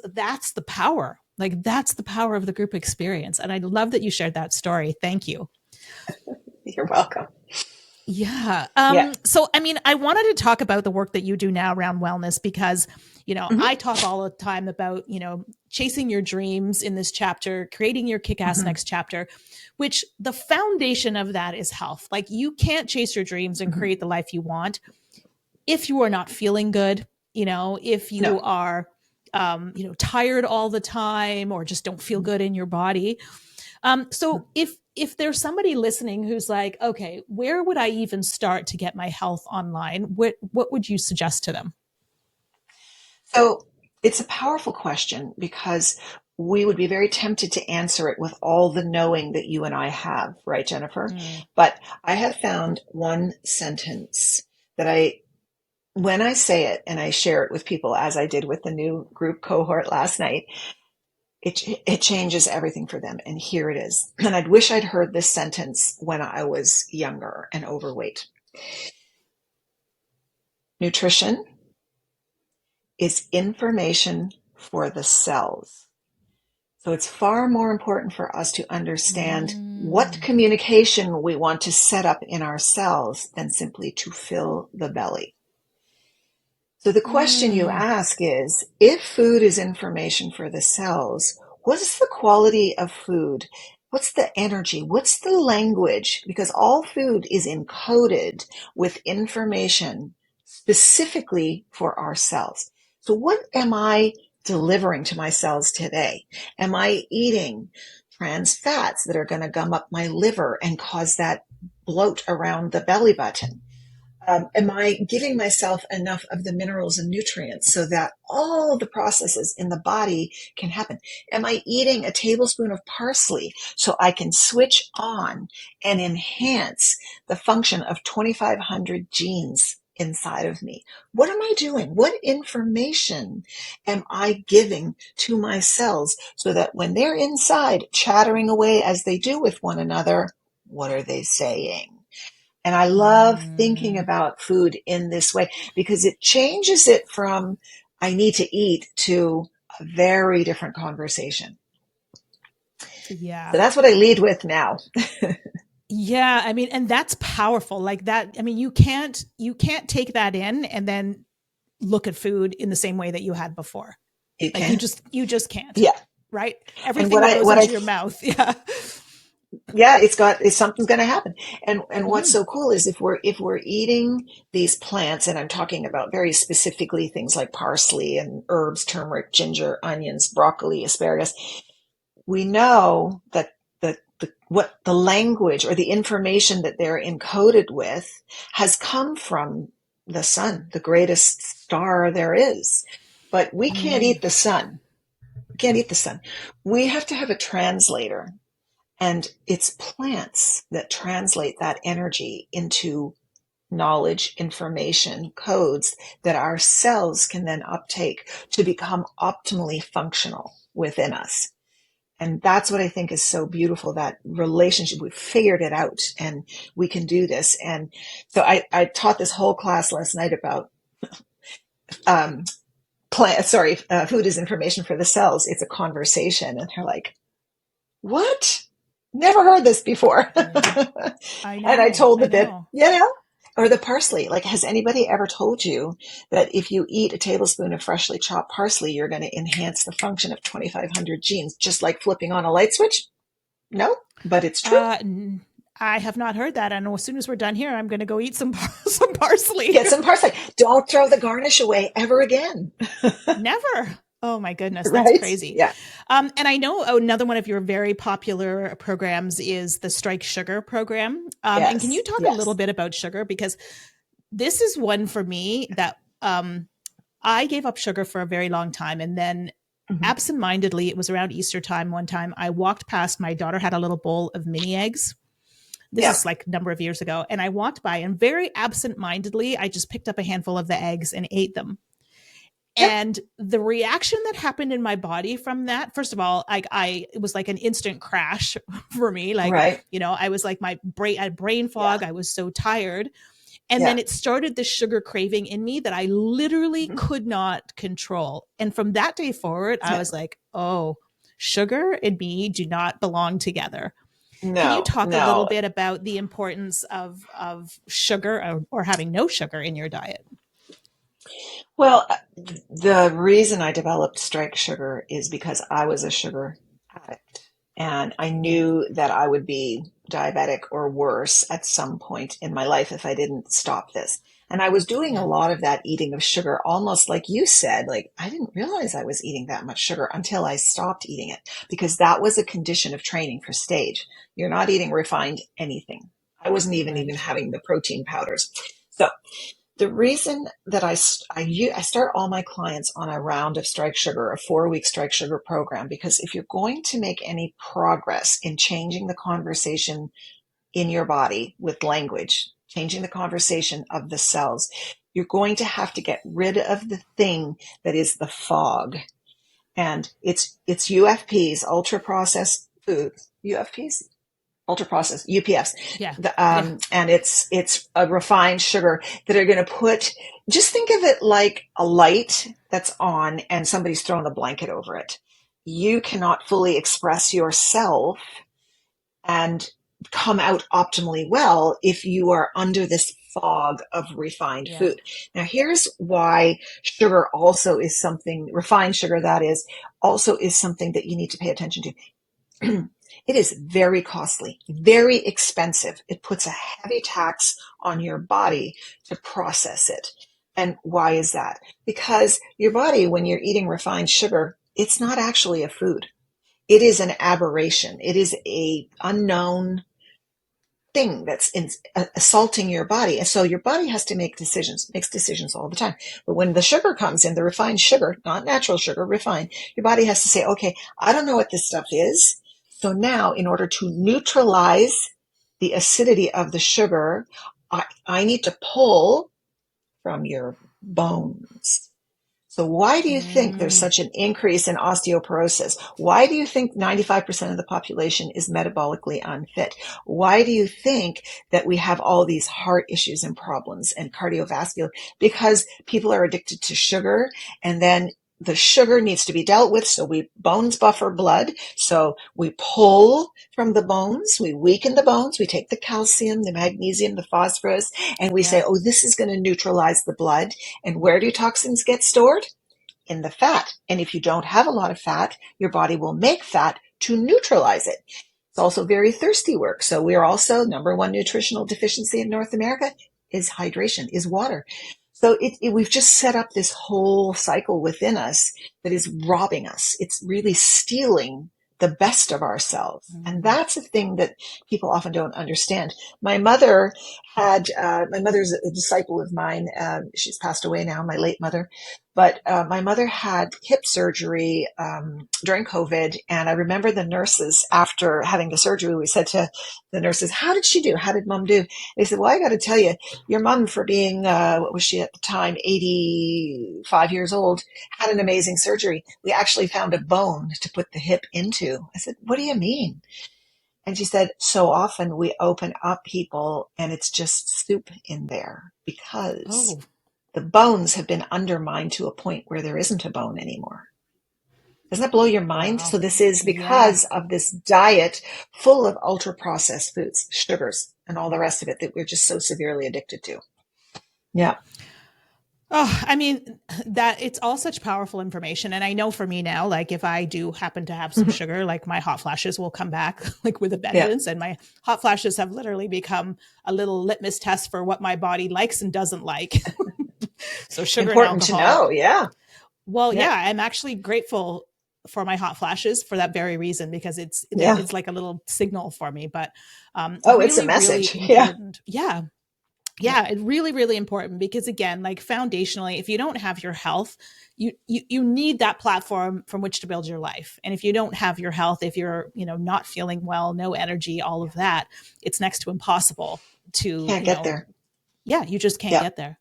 S2: the power. Like, that's the power of the group experience. And I love that you shared that story. Thank you.
S1: You're welcome.
S2: Yeah.
S1: Yeah.
S2: So, I mean, I wanted to talk about the work that you do now around wellness because, I
S1: Mm-hmm.
S2: talk all the time about, chasing your dreams in this chapter, creating your kick ass
S1: Mm-hmm.
S2: next chapter, which the foundation of that is health. Like, you can't chase your dreams and
S1: Mm-hmm.
S2: create the life you want if you are not feeling good, if
S1: No.
S2: you are, tired all the time or just don't feel good in your body. So if there's somebody listening who's like, okay, where would I even start to get my health online? What would you suggest to them?
S1: So it's a powerful question because we would be very tempted to answer it with all the knowing that you and I have, right, Jennifer?
S2: Mm.
S1: But I have found one sentence that when I say it and I share it with people, as I did with the new group cohort last night, it changes everything for them. And here it is. And I'd wish I'd heard this sentence when I was younger and overweight. Nutrition is information for the cells. So it's far more important for us to understand what
S2: Mm.
S1: communication we want to set up in our cells than simply to fill the belly. So the question you
S2: Mm.
S1: ask is, if food is information for the cells, what's the quality of food? What's the energy? What's the language? Because all food is encoded with information specifically for our cells. So what am I delivering to my cells today? Am I eating trans fats that are going to gum up my liver and cause that bloat around the belly button? Am I giving myself enough of the minerals and nutrients so that all of the processes in the body can happen? Am I eating a tablespoon of parsley so I can switch on and enhance the function of 2,500 genes inside of me? What am I doing? What information am I giving to my cells so that when they're inside chattering away as they do with one another, what are they saying? And I love thinking
S2: Mm.
S1: about food in this way because it changes it from I need to eat to a very different conversation. So
S2: Yeah.
S1: that's what I lead with now.
S2: Yeah, I mean, and that's powerful. Like that, I mean, you can't take that in and then look at food in the same way that you had before.
S1: You
S2: Like, you
S1: can,
S2: just can't.
S1: yeah.
S2: Right?
S1: And
S2: Everything that goes
S1: what
S2: into
S1: I,
S2: your mouth. Yeah.
S1: yeah, it's something's going to happen. And what's
S2: Mm.
S1: so cool is if we're eating these plants, and I'm talking about very specifically things like parsley and herbs, turmeric, ginger, onions, broccoli, asparagus, we know that what the language or the information that they're encoded with has come from the sun, the greatest star there is. But we can't
S2: Mm.
S1: eat the sun. We can't eat the sun. We have to have a translator. And it's plants that translate that energy into knowledge, information, codes that our cells can then uptake to become optimally functional within us. And that's what I think is so beautiful, that relationship. We've figured it out and we can do this. And so I taught this whole class last night about, um, food is information for the cells. It's a conversation. And they're like, what? Never heard this before.
S2: Yeah, I
S1: And I
S2: know.
S1: told
S2: I
S1: the bit,
S2: know.
S1: or the parsley. Like, has anybody ever told you that if you eat a tablespoon of freshly chopped parsley, you're going to enhance the function of 2,500 genes, just like flipping on a light switch? No, but it's true.
S2: Uh, I have not heard that. And as soon as we're done here, I'm going to go eat some some parsley.
S1: Get some parsley. Don't throw the garnish away ever again.
S2: Never. Oh my goodness, that's
S1: Right?
S2: crazy.
S1: Yeah.
S2: And I know another one of your very popular programs is the Strike Sugar program. And can you
S1: Yes.
S2: talk a little
S1: Yes.
S2: bit about sugar? Because this is one for me that I gave up sugar for a very long time. And then
S1: Mhm.
S2: absentmindedly, it was around Easter time one time, I walked past, my daughter had a little bowl of mini eggs. This
S1: Yeah.
S2: is like a number of years ago. And I walked by and very absentmindedly, I just picked up a handful of the eggs and ate them.
S1: Yep.
S2: And the reaction that happened in my body from that, first of all, it was like an instant crash for me. Like,
S1: Right.
S2: I was like my brain, I had brain
S1: Yeah.
S2: fog. I was so tired. And then
S1: Yeah.
S2: it started this sugar craving in me that I literally
S1: Mhm.
S2: could not control. And from that day forward, I
S1: Yeah.
S2: was like, oh, sugar and me do not belong together. Can you
S1: No,
S2: talk a little
S1: no.
S2: bit about the importance of sugar, or having no sugar in your diet?
S1: Well, the reason I developed Strike Sugar is because I was a sugar addict. And I
S2: Yeah.
S1: knew that I would be diabetic or worse at some point in my life if I didn't stop this. And I was doing a
S2: Yeah.
S1: lot of that eating of sugar, almost like you said, like I didn't realize I was eating that much sugar until I stopped eating it, because that was a condition of training for stage. You're not eating refined anything. I wasn't even
S2: Right.
S1: having the protein powders. So the reason that I start all my clients on a round of Strike Sugar, a 4-week Strike Sugar program, because if you're going to make any progress in changing the conversation in your body with language, changing the conversation of the cells, you're going to have to get rid of the thing that is the fog. And it's UFPs, ultra processed foods, UFPs, ultra processed UPFs,
S2: Yeah. Yeah.
S1: and it's a refined sugar that are going to put. Just think of it like a light that's on and somebody's thrown a blanket over it. You cannot fully express yourself and come out optimally well if you are under this fog of refined
S2: Yeah.
S1: food. Now, here's why sugar also is something, refined sugar that is, also is something that you need to pay attention to. It is very costly, very expensive. It puts a heavy tax on your body to process it. And why is that? Because your body, when you're eating refined sugar, it's not actually a food. It is an aberration. It is a unknown thing that's assaulting your body. And so your body has to make decisions, makes decisions all the time. But when the sugar comes in, the refined sugar, not natural sugar, refined, your body has to say, okay, I don't know what this stuff is. So now, in order to neutralize the acidity of the sugar, I need to pull from your bones. So why do you think there's
S2: Mm,
S1: such an increase in osteoporosis? Why do you think 95% of the population is metabolically unfit? Why do you think that we have all these heart issues and problems and cardiovascular? Because people are addicted to sugar, and then the sugar needs to be dealt with. So bones buffer blood. So we pull from the bones, we weaken the bones, we take the calcium, the magnesium, the phosphorus, and we say,
S2: yeah.
S1: oh, this is going to neutralize the blood. And where do toxins get stored? In the fat. And if you don't have a lot of fat, your body will make fat to neutralize it. It's also very thirsty work. So we are also number one nutritional deficiency in North America is hydration, is water. So we've just set up this whole cycle within us that is robbing us. It's really stealing the best of ourselves. And
S2: Mm,
S1: that's a thing that people often don't understand. My mother had my mother's a disciple of mine. She's passed away now, my late mother. But my mother had hip surgery during COVID. And I remember the nurses, after having the surgery, we said to the nurses, how did she do? How did mom do? They said, well, I got to tell you, your mom, for being, what was she at the time, 85 years old, had an amazing surgery. We actually found a bone to put the hip into. I said, what do you mean? And she said, so often we open up people and it's just soup in there because
S2: Oh,
S1: the bones have been undermined to a point where there isn't a bone anymore. Doesn't that blow your mind?
S2: wow.
S1: So this is
S2: Yeah.
S1: because of this diet full of ultra processed foods, sugars, and all the rest of it that we're just so severely addicted to. Yeah.
S2: Oh, I mean, that it's all such powerful information. And I know for me now, like if I do happen to have some sugar, like my hot flashes will come back like with a
S1: Yeah.
S2: vengeance. And my hot flashes have literally become a little litmus test for what my body likes and doesn't like. So sugar and
S1: Important to
S2: alcohol.
S1: know. Yeah.
S2: Well,
S1: Yeah.
S2: yeah, I'm actually grateful for my hot flashes for that very reason, because
S1: Yeah.
S2: it's like a little signal for me. But
S1: Oh, it's a
S2: really, really
S1: message. Yeah.
S2: important. Yeah.
S1: Yeah.
S2: Yeah, it really, really important, because again, like foundationally, if you don't have your health, you need that platform from which to build your life. And if you don't have your health, if you're, not feeling well, no energy, all of that, it's next to impossible to,
S1: Can't get there.
S2: yeah, you just can't
S1: Yeah.
S2: get there.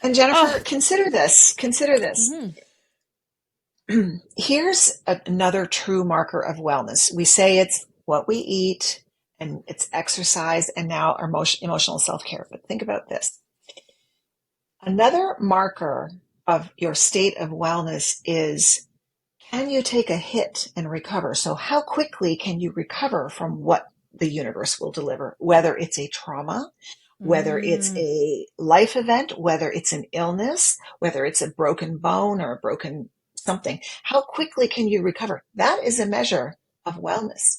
S1: And Jennifer,
S2: Oh,
S1: consider this. Consider this.
S2: mhm.
S1: Here's another true marker of wellness. We say it's what we eat and it's exercise and now our emotional self-care. But think about this. Another marker of your state of wellness is, can you take a hit and recover? So how quickly can you recover from what the universe will deliver, whether it's a trauma, whether it's
S2: Mm,
S1: a life event, whether it's an illness, whether it's a broken bone or a broken something. How quickly can you recover? That is a measure of wellness.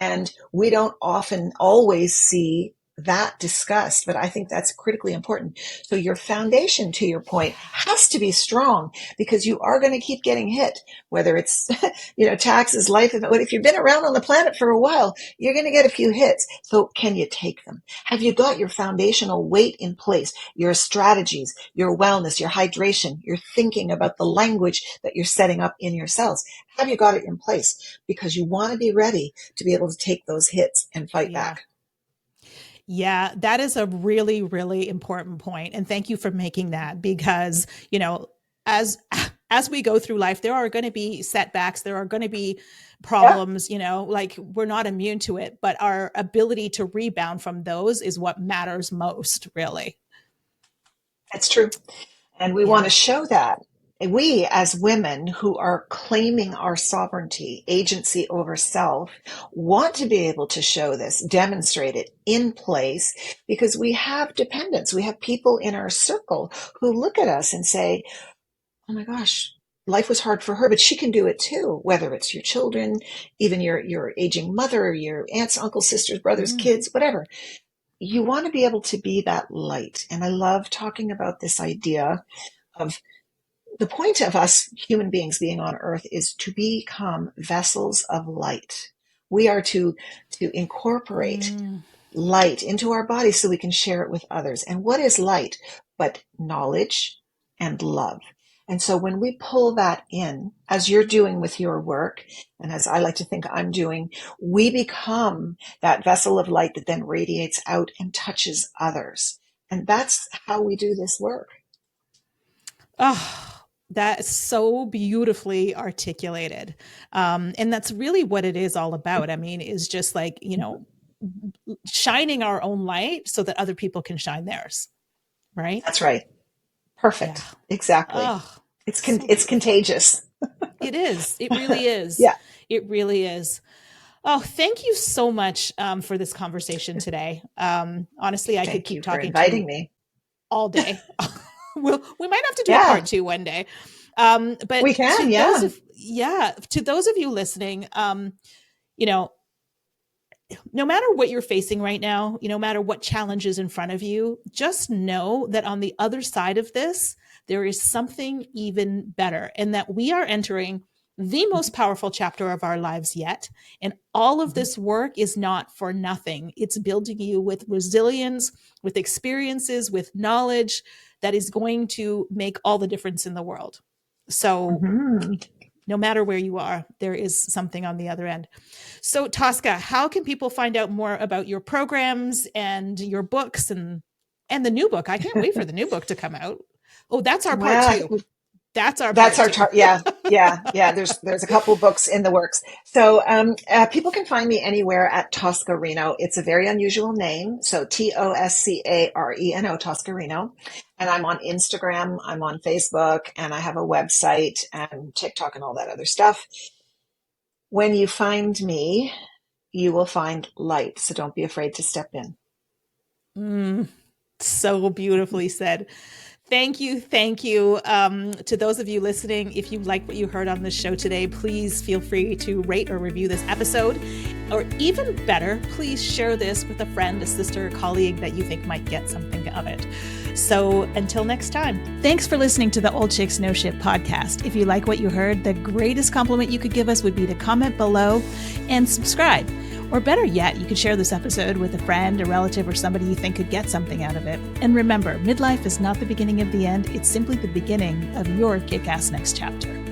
S1: And we don't often always see that discussed, but I think that's critically important. So your foundation, to your point, has to be strong because you are going to keep getting hit, whether it's, taxes, life event. If you've been around on the planet for a while, you're going to get a few hits. So can you take them? Have you got your foundational weight in place, your strategies, your wellness, your hydration, your thinking about the language that you're setting up in your cells? Have you got it in place? Because you want to be ready to be able to take those hits and fight
S2: yeah.
S1: back.
S2: Yeah, that is a really, really important point. And thank you for making that, because, as as we go through life, there are going to be setbacks, there are going to be
S1: Yeah,
S2: problems, like we're not immune to it, but our ability to rebound from those is what matters most, really.
S1: that's true. And we want
S2: Yeah.
S1: to show that. We, as women who are claiming our sovereignty, agency over self, want to be able to show this, demonstrate it in place, because we have dependents. We have people in our circle who look at us and say, oh my gosh, life was hard for her, but she can do it too, whether it's your children, even your aging mother, your aunts, uncles, sisters, brothers,
S2: Mm,
S1: kids, whatever. You want to be able to be that light. And I love talking about this idea of the point of us human beings being on earth is to become vessels of light. We are to incorporate
S2: mm,
S1: light into our bodies so we can share it with others. And what is light but knowledge and love? And so when we pull that in, as you're doing with your work, and as I like to think I'm doing, we become that vessel of light that then radiates out and touches others. And that's how we do this work.
S2: oh, that's so beautifully articulated. And that's really what it is all about. I mean, is just like, shining our own light so that other people can shine theirs. Right.
S1: That's right.
S2: Yeah.
S1: Perfect. Exactly.
S2: Oh,
S1: It's
S2: so
S1: it's
S2: beautiful.
S1: contagious.
S2: It is. It really is.
S1: Yeah.
S2: It really is. Oh, thank you so much for this conversation today. Honestly, I could
S1: Thank
S2: keep
S1: you for
S2: talking to you
S1: inviting me.
S2: all day. We might have to do a
S1: Yeah,
S2: part two one day.
S1: we
S2: But
S1: can. Yeah.
S2: to those of you listening, you know, no matter what you're facing right now, no matter what challenge is in front of you, just know that on the other side of this, there is something even better, and that we are entering the most powerful chapter of our lives yet. And all of
S1: Mhm.
S2: this work is not for nothing. It's building you with resilience, with experiences, with knowledge that is going to make all the difference in the world. So
S1: Mhm.
S2: no matter where you are, there is something on the other end. So Tosca, how can people find out more about your programs and your books and the new book? I can't wait for the new book to come out. Oh, that's our part
S1: Well,
S2: two. That's our
S1: that's
S2: part
S1: our
S2: two.
S1: yeah, yeah, yeah. There's a couple books in the works. So people can find me anywhere at Tosca Reno. It's a very unusual name. So Toscareno, Tosca Reno. And I'm on Instagram, I'm on Facebook, and I have a website and TikTok and all that other stuff. When you find me, you will find light. So don't be afraid to step in.
S2: Mm, so beautifully said. Thank you. Thank you. To those of you listening, if you like what you heard on this show today, please feel free to rate or review this episode. Or even better, please share this with a friend, a sister, a colleague that you think might get something of it. So until next time, thanks for listening to the Old Chicks No Shit podcast. If you like what you heard, the greatest compliment you could give us would be to comment below and subscribe. Or better yet, you could share this episode with a friend, a relative, or somebody you think could get something out of it. And remember, midlife is not the beginning of the end. It's simply the beginning of your kick-ass next chapter.